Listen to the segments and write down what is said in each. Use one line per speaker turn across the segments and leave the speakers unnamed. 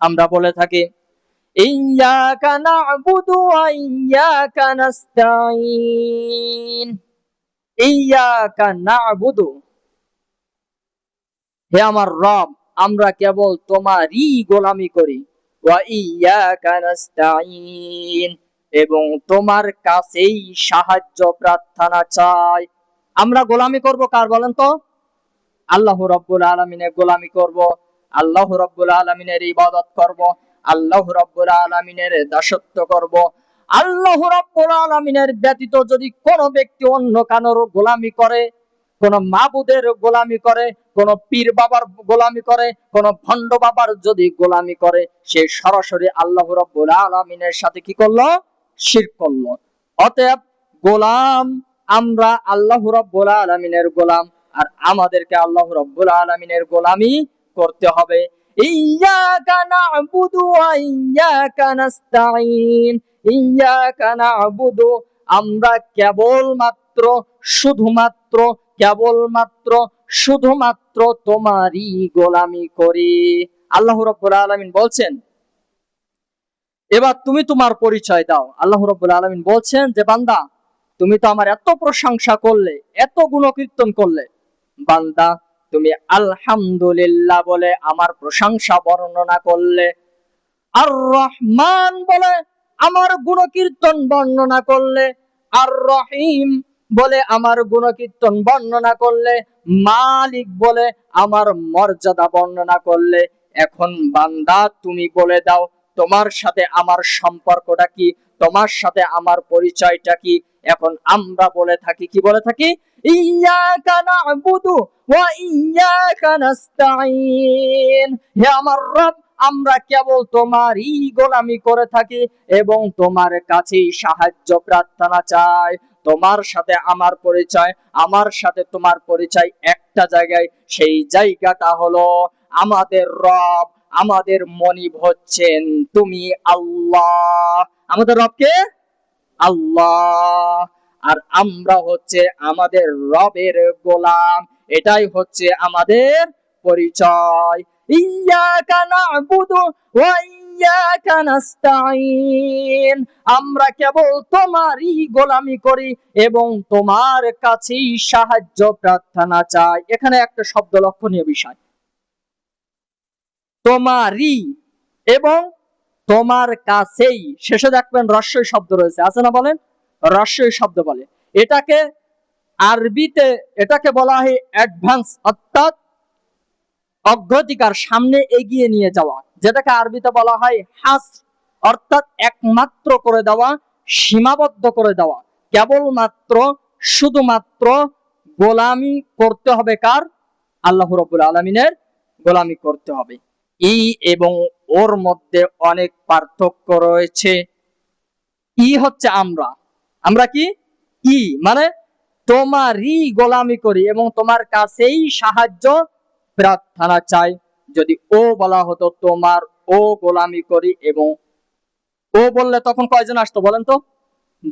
আমরা বলে থাকি ইয়্যাকা না'বুদু ওয়া ইয়্যাকা নাস্তাঈন। ইয়্যাকা না'বুদু, হে আমার রব, আমরা কেবল তোমারই গোলামি করি। ওয়া ইয়্যাকা নাস্তাঈন, এবং তোমার কাছেই সাহায্য প্রার্থনা চাই। আমরা গোলামি করব কার বলেন তো? আল্লাহ রাব্বুল আলামিনের গোলামি করব, আল্লাহ রাব্বুল আলামিনের ইবাদত করব, আল্লাহ রাব্বুল আলামিনের দাসত্ব করব। আল্লাহ রাব্বুল আলামিনের ব্যতীত যদি কোনো ব্যক্তি অন্য কারোর গোলামি করে, কোন মাবুদের গোলামি করে, কোন পীর বাবার গোলামি করে, কোন ভণ্ড বাবার যদি গোলামি করে, সে সরাসরি আল্লাহ রাব্বুল আলামিনের সাথে কি করলো? শিরক করলো। অতএব গোলাম আমরা আল্লাহ রাব্বুল আলামিনের গোলাম, আর আমাদেরকে আল্লাহ রাব্বুল আলামিনের গোলামি করতে হবে। ইয়্যাকা না'বুদু ওয়া ইয়্যাকা নাস্তাঈন। ইয়্যাকা না'বুদু, আমরা কেবলমাত্র শুধুমাত্র শুধুমাত্র তোমারই গোলামি করি। আল্লাহ রাব্বুল আলামিন বলছেন, এবার তুমি তোমার পরিচয় দাও। আল্লাহ রাব্বুল আলামিন বলছেন যে বান্দা, তুমি তো আমার এত প্রশংসা করলে, এত গুণকীর্তন করলে, বান্দা তুমি আলহামদুলিল্লাহ বলে আমার প্রশংসা বর্ণনা করলে, আর রহমান বলে আমার গুণকীর্তন বর্ণনা করলে, আর রহিম বলে আমার গুণকীর্তন বর্ণনা করলে, মালিক বলে আমার মর্যাদা বর্ণনা করলে। এখন বান্দা তুমি বলে দাও, তোমার সাথে আমার সম্পর্কটা কি, তোমার সাথে আমার পরিচয়টা কি? এখন আমরা বলে থাকি, কি বলে থাকি? ইয়্যাকা না'বুদু ওয়া ইয়্যাকা নাস্তাঈন। হে আমার রব, আমরা কেবল তোমারই গোলামি করে থাকি এবং তোমার কাছেই সাহায্য প্রার্থনা চাই। তোমার সাথে আমার পরিচয়, আমার সাথে তোমার পরিচয় একটা জায়গায়, সেই জায়গাটা হলো আমাদের রব, আমাদের মনিব হচ্ছেন তুমি আল্লাহ। আমাদের রবকে আল্লাহ, আর আমরা হচ্ছে আমাদের রবের গোলাম। এটাই হচ্ছে আমাদের পরিচয়। ইয়্যাকা না'বুদু ওয়া ইয়্যাকা নাস্তাঈন, আমরা কেবল তোমারই গোলামি করি এবং তোমার কাছেই সাহায্য প্রার্থনা চাই। এখানে একটা শব্দ লক্ষণীয় বিষয়, তোমারই এবং তোমার কাছেই, শেষে দেখবেন রস্যই শব্দ রয়েছে, আছে না? বলেন, রস্যই শব্দ বলে এটাকে। আরবিতে এটাকে বলা হয় অ্যাডভান্স, অর্থাৎ অগ্রাধিকার, সামনে এগিয়ে নিয়ে যাওয়া, যেটাকে আরবিতে বলা হয় হাসর, অর্থাৎ একমাত্র করে দেওয়া, সীমাবদ্ধ করে দেওয়া। কেবলমাত্র শুধুমাত্র গোলামি করতে হবে কার? আল্লাহ রাব্বুল আলামিনের গোলামি করতে হবে। ই এবং ওর মধ্যে অনেক পার্থক্য রয়েছে। ই হচ্ছে আমরা, আমরা কি? ই মানে তোমারই গোলামি করি এবং তোমার কাছেই সাহায্য প্রার্থনা চাই। যদি ও বলা হতো তোমার ও গোলামি করি, এবং ও বললে তখন কয়জন আসতো বলেন তো?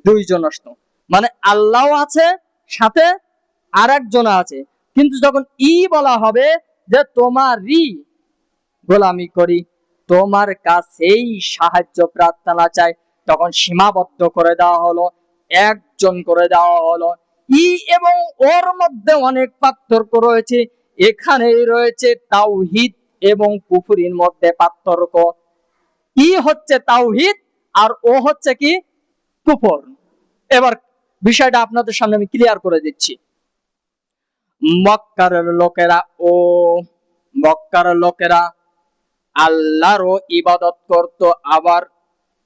দুইজন আসতো, মানে আল্লাহ আছে, সাথে আর একজন আছে। কিন্তু যখন ই বলা হবে যে তোমারই গোলামি করি, তোমার কাছেই সাহায্য প্রার্থনা চাই, তখন সীমাবদ্ধ করে দেওয়া হলো, একজন করে দেওয়া হলো। ই এবং ওর মধ্যে অনেক পার্থক্য রয়েছে। এখানেই রয়েছে তাওহীদ এবং কুফরির মধ্যে পার্থক্য। ই হচ্ছে তাওহীদ আর ও হচ্ছে কি? কুফর। এবার বিষয়টা আপনাদের সামনে আমি ক্লিয়ার করে দিচ্ছি। মক্কার লোকেরা মক্কার লোকেরা আল্লাহরও ইবাদত করত, আবার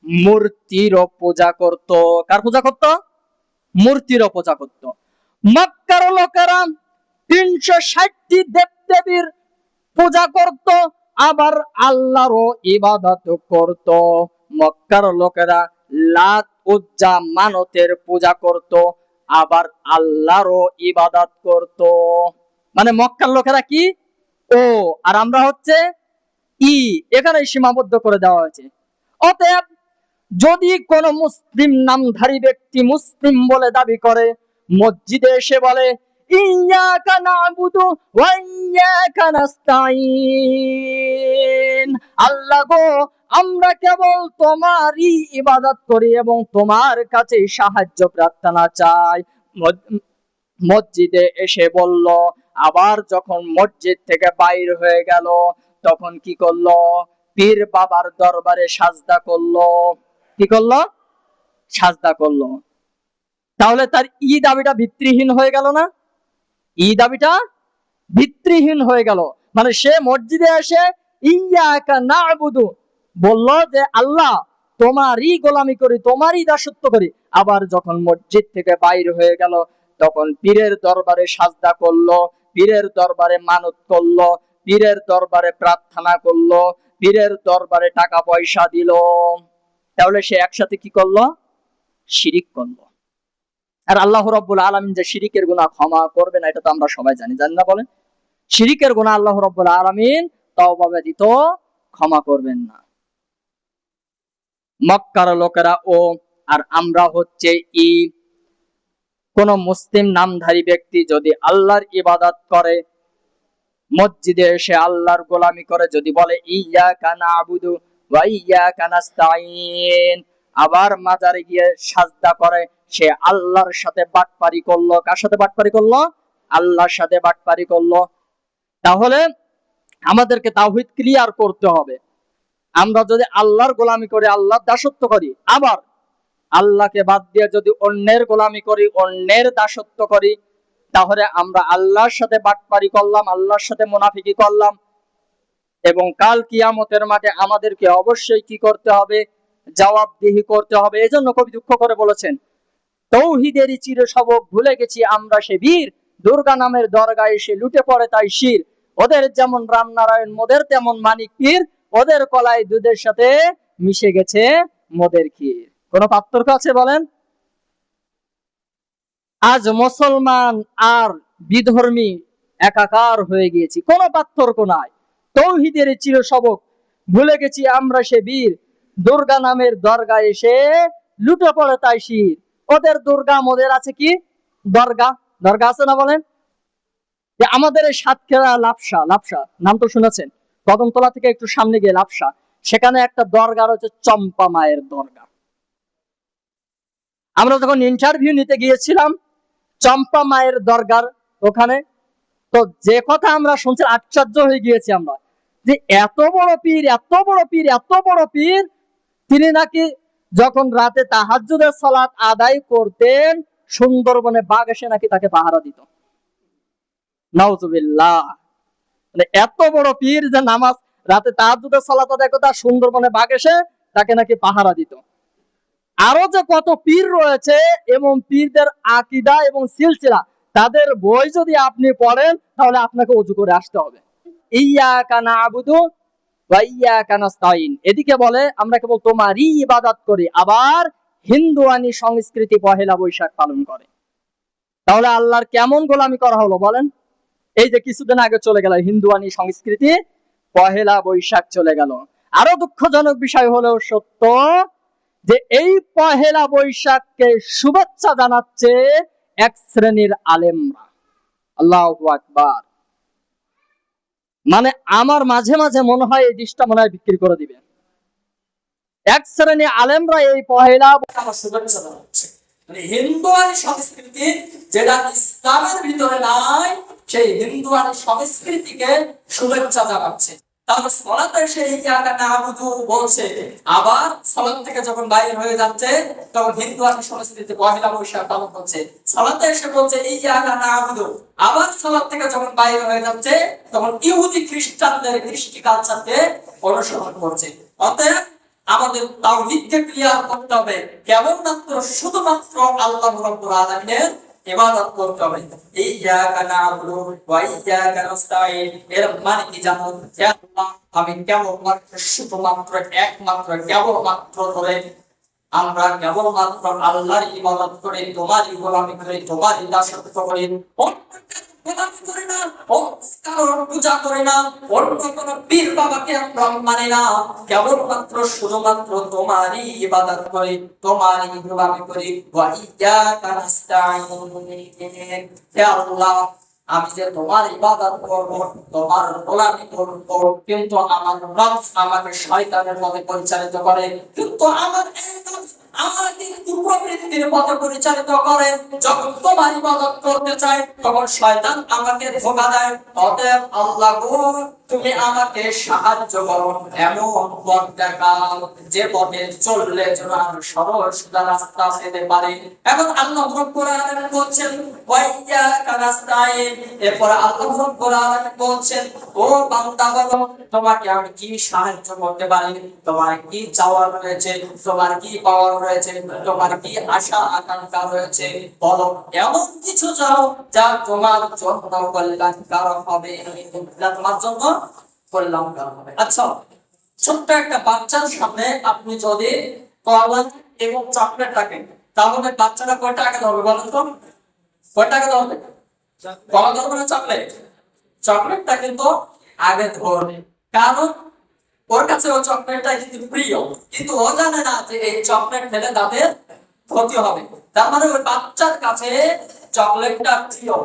মূর্তিরও পূজা করত। কার পূজা করত? মূর্তিরও পূজা করত। মক্কার লোকেরা 360টি দেবদেবীর পূজা করত, আবার আল্লাহরও ইবাদত করত। মক্কার লোকেরা লাত, উজ্জা, মানতের পূজা করত, আবার আল্লাহরও ইবাদত করত। মানে মক্কার লোকেরা কি? ও, আর আমরা হচ্ছে ই। এখানে সীমাবদ্ধ করে দেওয়া হয়েছে। অতএব যদি কোন মুসলিম নামধারী ব্যক্তি মুসলিম বলে দাবি করে, মসজিদে এসে বলে ইয়াকা না'বুদু ওয়া ইয়াকা নাস্তাঈন। আল্লাহ গো, আমরা কেবল তোমারই ইবাদত করি এবং তোমার কাছে সাহায্য প্রার্থনা চাই। মসজিদে এসে বলল, আবার যখন মসজিদ থেকে বাইর হয়ে গেল তখন কি করলো? পীর বাবার দরবারে সাজদা করলো। কি করলো? সাজদা করলো। তাহলে তার দাবিটা ভিত্তিহীন হয়ে গেল না? দাবিটা ভিত্তিহীন হয়ে গেল। মানে সে মসজিদে এসে ইয়াকা না'বুদু বলল যে আল্লাহ তোমারই গোলামি করি, তোমারই দাসত্ব করি। আবার যখন মসজিদ থেকে বাইর হয়ে গেল তখন পীরের দরবারে সাজদা করলো, পীরের দরবারে মানত করলো, পীরের দরবারে প্রার্থনা করলো, পীরের দরবারে টাকা পয়সা দিল। তাহলে সে একসাথে কি করলো? শিরিক করলো। আর আল্লাহ রাব্বুল আলামিন যে শিরিকের গুনাহ ক্ষমা করবে না, এটা তো আমরা সবাই জানি, জানি না বলেন? শিরিকের গুনাহ আল্লাহ রাব্বুল আলামিন তওবা ব্যতীত ক্ষমা করবেন না। মক্কার লোকেরা আর আমরা হচ্ছে কোন মুসলিম নামধারী ব্যক্তি যদি আল্লাহর ইবাদত করে, মসজিদে এসে আল্লাহর গোলামি করে, যদি বলে ইয়াকা না'বুদু ওয়া ইয়াকা নাস্তাঈন, আবার মাজারে গিয়ে সাজদা করে, সে আল্লাহর সাথে বাটপারি করলো। কার সাথে বাটপারি করলো? আল্লাহর সাথে বাটপারি করলো। তাহলে আমাদেরকে তাওহীদ ক্লিয়ার করতে হবে। আমরা যদি আল্লাহর গোলামি করি, আল্লাহর দাসত্ব করি, আবার আল্লাহকে বাদ দিয়ে যদি অন্যের গোলামি করি, অন্যের দাসত্ব করি, তাহলে আমরা আল্লাহর সাথে বাটপারি করলাম, আল্লাহর সাথে মুনাফিকি করলাম। এবং কাল কিয়ামতের মাঠে আমাদেরকে অবশ্যই কি করতে হবে? জবাবদিহি করতে হবে। এজন্য কবি দুঃখ করে বলেছেন, তৌহিদেরই চির সবক ভুলে গেছি আমরা সে বীর, দুর্গা নামের দরগায় এসে লুটে পড়ে তাই শির। ওদের যেমন রামনারায়ণ, মোদের তেমন মানিক পীর, ওদের কলাই দুধের সাথে মিশে গেছে মোদের ক্ষীর। কোন পার্থক্য আছে বলেন? আজ মুসলমান আর বিধর্মী একাকার হয়ে গিয়েছি, কোন পার্থক্য নাই। তৌহিদের চির সবক ভুলে গেছি আমরা সে বীর, দুর্গা নামের দরগায় এসে লুটে পড়ে তাই শির। ওদের দুর্গা, মোদের আছে কি দরগা? দরগা আছে না বলেন? যে আমাদের এই সাতক্ষীরা লাপসা, লাপসা নাম তো শুনেছেন, কদমতলা থেকে একটু সামনে গিয়ে লাপসা, সেখানে একটা দরগা রয়েছে, চম্পা মায়ের দরগা। আমরা যখন ইন্টারভিউ নিতে গিয়েছিলাম চম্পা মায়ের দরগার ওখানে, তো যে কথা আমরা শুনছি আশ্চর্য হয়ে গিয়েছি আমরা, যে এত বড় পীর, এত বড় পীর, এত বড় পীর, তিনি নাকি যখন রাতে তাহাজ্জুদের সালাত আদায় করতেন, সুন্দরবনে বাঘ এসে নাকি তাকে পাহারা দিত। নাউজুবিল্লাহ। মানে এত বড় পীর যে নামাজ রাতে তাহাজ্জুদের সালাত আদায় করতে, আর সুন্দরবনে বাঘ এসে তাকে নাকি পাহারা দিত। আরো যে কত পীর রয়েছে এবং পীরদের আকীদা এবং সিলসিলা, তাদের বই যদি আপনি পড়েন তাহলে আপনাকে ওযু করে আসতে হবে। ইয়াকা না'বুদু ওয়া ইয়াকা নাস্তাঈন, এদিকে বলে আমরা কেবল তোমারই ইবাদত করি, আবার হিন্দুয়ানি সংস্কৃতি পহেলা বৈশাখ পালন করে। তাহলে আল্লাহর কেমন গোলামি করা হলো বলেন? এই যে কিছুদিন আগে চলে গেল হিন্দুয়ানি সংস্কৃতি, পহেলা বৈশাখ চলে গেল। আরো দুঃখজনক বিষয় হলেও সত্য যে এই পহেলা বৈশাখকে শুভেচ্ছা জানাচ্ছে এক শ্রেণীর আলেমরা। আল্লাহু আকবার। মানে আমার মাঝে মাঝে মনে হয় এই ডিশটা মনে হয় বিক্রি করে দিবে। এক শ্রেণী আলেমরা এই পহেলা শুভেচ্ছা জানাচ্ছে। মানে হিন্দুয়ানি সংস্কৃতি যেটা ইসলামের ভিতরে নাই, সেই হিন্দুয়ানি সংস্কৃতিকে শুভেচ্ছা জানাচ্ছে। তাহলে সালাতে এসে ইয়াকা না'বুদু বলছে, আবার সালাত থেকে যখন বাইরে হয়ে যাচ্ছে তখন হিন্দুয়ানি সংস্কৃতি পহেলা বৈশাখ পালন করছে। সালাতে এসে বলছে ইয়াকা না'বুদু, আবার সালাত থেকে যখন বাইরে হয়ে যাচ্ছে তখন ইহুদি খ্রিস্টানদের কৃষ্টি কালচারকে অনুসরণ করছে। অতএব আমাদের তাওহীদকে ক্লিয়ার করতে হবে, কেবলমাত্র শুধুমাত্র আল্লাহ রাব্বুল আলামিনের ইবাদত করতে হবে। ইয়াকা না'বুদু ওয়া ইয়াকা নাস্তাঈন, এর মানে কি জানো? আল্লাহ, আমি কেবলমাত্র শুধুমাত্র একমাত্র কেবলমাত্র ধরে আমরা কেবলমাত্র আল্লাহর ইবাদত করি, তোমারই গোলামি করি, তোমারই দাসত্ব করি,
গোলামি করি না, কারোর পূজা করি না, অন্য কোন পীর বাবাকে আমরা মানি না, কেবলমাত্র শুধুমাত্র তোমারই ইবাদত করি, তোমারই গোলামি করি। ওয়া ইয়্যাকা নাস্তাঈন। হে আল্লাহ, আমি যে তোমার ইবাদত করব, তোমার গোলামি করব, কিন্তু আমার নফস আমাকে শয়তানের পথে পরিচালিত করে, কিন্তু আমার এই নফস আমাকে কুপ্রবৃত্তির পথে পরিচালিত করে। যখন তোমার ইবাদত করতে চাই, তখন শয়তান আমাকে ধোঁকা দেয়। অতএব আল্লাহ গো, তুমি আমাকে সাহায্য করো, এমন পথ দেখাও যে পথে চললে যেন আমি সরল সোজা রাস্তা পেতে পারি। এখন আল্লাহ রাব্বুল আলামিন বলছেন ওয়া ইয়্যাকা নাস্তাঈন। এরপর আল্লাহ রাব্বুল আলামিন বলছেন, ও বান্দা বলো, তোমাকে আমি কি সাহায্য করতে পারি, তোমার কি চাওয়ার রয়েছে, তোমার কি পাওয়ার রয়েছে, তোমার কি আশা আকাঙ্ক্ষা রয়েছে, বলো এমন কিছু চাও যা তোমার জন্য কল্যাণকারক হবে, যা তোমার জন্য কল্যাণকারক হবে। আচ্ছা, ছোট্ট একটা বাচ্চার সামনে আপনি যদি কলা এবং চকলেট রাখেন, তাহলে বাচ্চাটা কয় টাকা ধরবে বলেন তো? কয় টাকা ধরবে? কলা ধরবে না চকলেট? চকলেটটা কিন্তু আগে ধরবে, কারণ ওর কাছে ওই চকলেটটা কিন্তু প্রিয়, কিন্তু ও জানে না যে এই চকলেট খেলে তাদের ক্ষতি হবে। তার মানে ওই বাচ্চার কাছে চকলেটটা প্রিয়,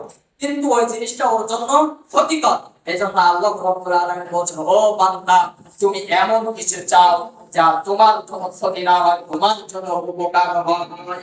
কিন্তু ওই জিনিসটা ওর জন্য ক্ষতিকর। এই জন্য আল্লাহ রাব্বুল আলামিন বলছেন, ও বান্দা, তুমি এমন কিছু চাও যা তোমার জন্য ক্ষতি না হয়, তোমার জন্য উপকার হয়।